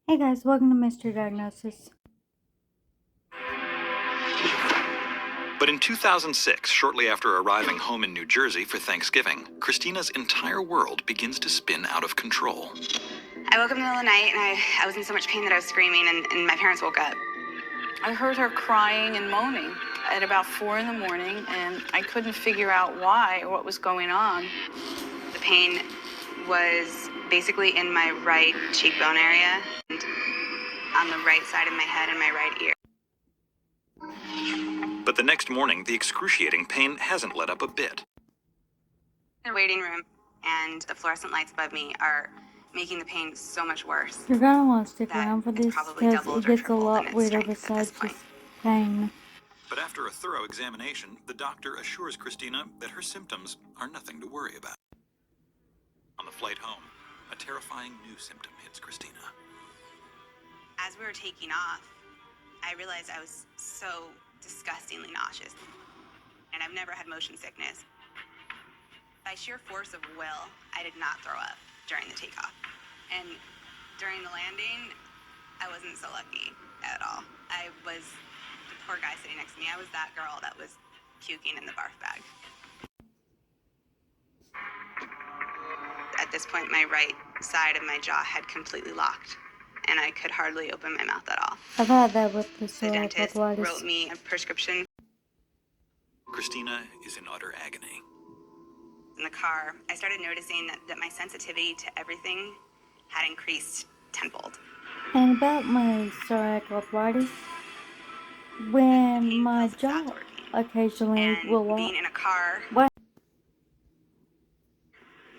Hey guys, welcome to Mystery Diagnosis. But in 2006, shortly after arriving home in New Jersey for Thanksgiving, Christina's entire world begins to spin out of control. I woke up in the middle of the night and I was in so much pain that I was screaming, and my parents woke up. I heard her crying and moaning at about 4 in the morning, and I couldn't figure out why or what was going on. The pain was basically in my right cheekbone area and on the right side of my head and my right ear. But the next morning, the excruciating pain hasn't let up a bit. The waiting room and the fluorescent lights above me are making the pain so much worse. You're gonna want to stick that around for it's this probably because doubled it or gets a tripled in lot its weirder strength at besides this point. just pain. But after a thorough examination, the doctor assures Christina that her symptoms are nothing to worry about. On the flight home, a terrifying new symptom hits Christina. As we were taking off, I realized I was so disgustingly nauseous. And I've never had motion sickness. By sheer force of will, I did not throw up during the takeoff. And during the landing, I wasn't so lucky at all. I was the poor guy sitting next to me. I was that girl that was puking in the barf bag. At this point, my right side of my jaw had completely locked, and I could hardly open my mouth at all. I've had that with the The dentist arthritis. wrote me a prescription. Christina is in utter agony. In the car, I started noticing that my sensitivity to everything had increased tenfold. And about my psoriatic arthritis, when Pain my pills jaw stopped working. occasionally And will lock, being in a car what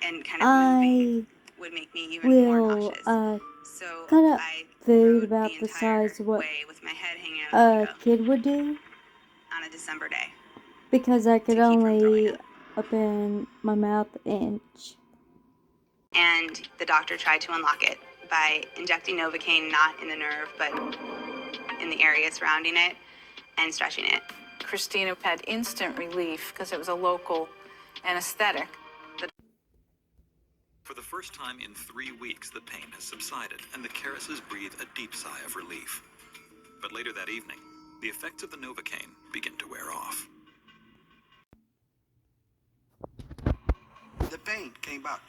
and kind of moving I would make me even more will nauseous. So cut up I food rode about the entire size of what way with my head hanging out of the a window kid would do on a December day. because I could To keep from throwing only up. open my mouth an inch. And the doctor tried to unlock it by injecting Novocaine not in the nerve, but in the area surrounding it and stretching it. Christina had instant relief because it was a local anesthetic. For the first time in 3 weeks, the pain has subsided, and the Karases breathe a deep sigh of relief. But later that evening, the effects of the Novocaine begin to wear off. The pain came back.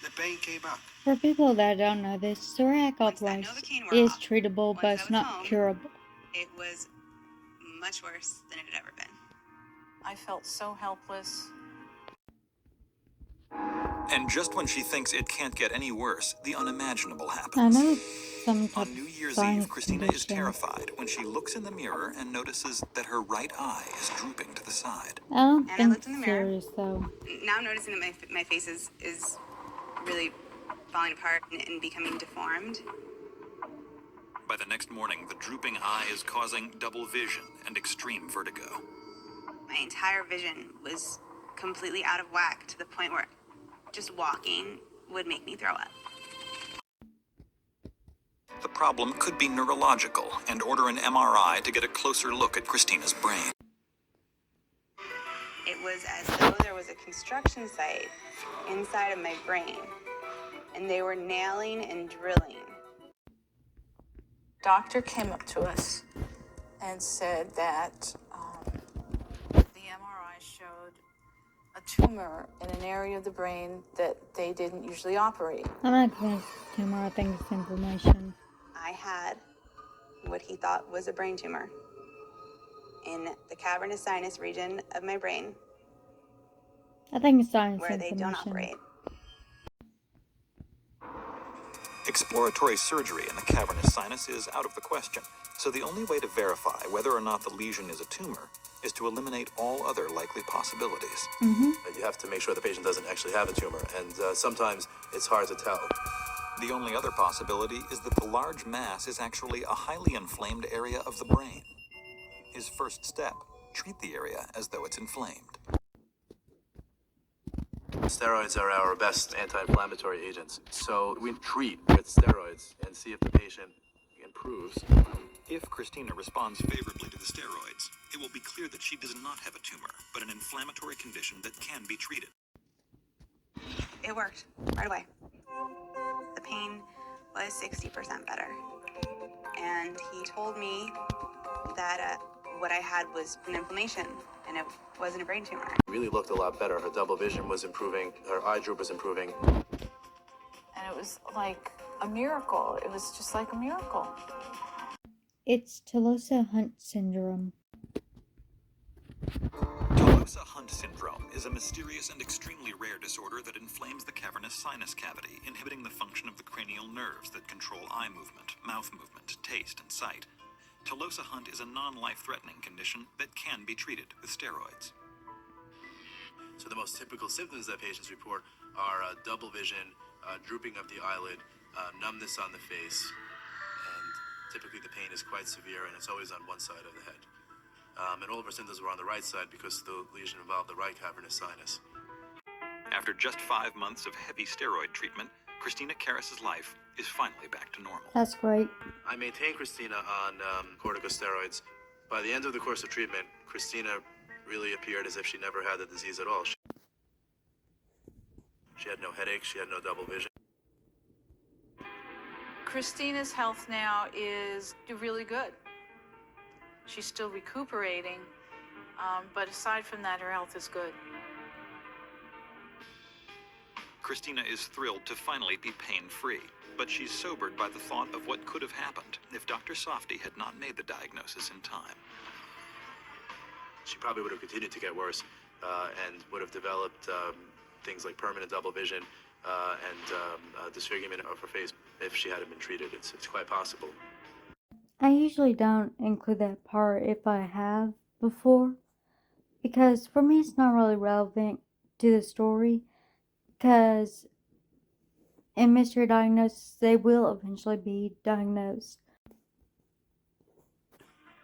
The pain came back. For people that don't know this, psoriatic Once that arthritis Novocaine wore is off, treatable, once but I it's was not home, curable. it was much worse than it had ever been. I felt so helpless. And just when she thinks it can't get any worse, the unimaginable I happens. know some type On New of Year's sinus Eve, Christina is condition. terrified when she looks in the mirror and notices that her right eye is drooping to the side. I don't And I think looked in it's the mirror. serious though. Now I'm noticing that my face is really falling apart and becoming deformed. By the next morning, the drooping eye is causing double vision and extreme vertigo. My entire vision was completely out of whack to the point where just walking would make me throw up. The problem could be neurological, and order an MRI to get a closer look at Christina's brain. It was as though there was a construction site inside of my brain, and they were nailing and drilling. Doctor came up to us and said that the MRI showed a tumor in an area of the brain that they didn't usually operate. I'm not convinced it's tumor, I think it's inflammation. I had what he thought was a brain tumor in the cavernous sinus region of my brain I think it's sinus where they don't inflammation. operate. Exploratory surgery in the cavernous sinus is out of the question, so the only way to verify whether or not the lesion is a tumor is to eliminate all other likely possibilities. You have to make sure the patient doesn't actually have a tumor, and sometimes it's hard to tell. The only other possibility is that the large mass is actually a highly inflamed area of the brain. His first step, treat the area as though it's inflamed. Steroids are our best anti-inflammatory agents, so we treat with steroids and see if the patient improves. If Christina responds favorably to the steroids, it will be clear that she does not have a tumor, but an inflammatory condition that can be treated. It worked right away. The pain was was 60% better. And he told me that what I had was an inflammation and it wasn't a brain tumor. Really looked a lot better. Her double vision was improving. Her eye droop was improving. And it was like a miracle. It was just like a miracle. It's tolosa Hunt syndrome. Tolosa Hunt syndrome is a mysterious and extremely rare disorder that inflames the cavernous sinus cavity, inhibiting the function of the cranial nerves that control eye movement, mouth movement, taste, and sight. Tolosa Hunt is a non-life-threatening condition that can be treated with steroids. So the most typical symptoms that patients report are double vision, drooping of the eyelid, numbness on the face, and typically the pain is quite severe and it's always on one side of the head. And all of our symptoms were on the right side because the lesion involved the right cavernous sinus. After just 5 months of heavy steroid treatment, Christina Karras' life is finally back to normal. That's great. I maintained Christina on corticosteroids. By the end of the course of treatment, Christina really appeared as if she never had the disease at all. She had no headache, she had no double vision. Christina's health now is really good. She's still recuperating, but aside from that, her health is good. Christina is thrilled to finally be pain-free, but she's sobered by the thought of what could have happened if Dr. Softy had not made the diagnosis in time. She probably would have continued to get worse and would have developed things like permanent double vision and disfigurement of her face if she hadn't been treated. It's quite possible. I usually don't include that part if I have before, because for me it's not really relevant to the story, because in mystery diagnosis they will eventually be diagnosed.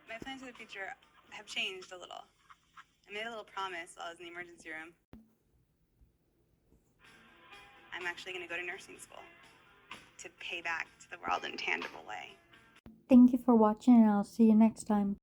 My plans for the future have changed a little. I made a little promise while I was in the emergency room. I'm actually going to go to nursing school to pay back to the world in a tangible way. Thank you for watching, and I'll see you next time.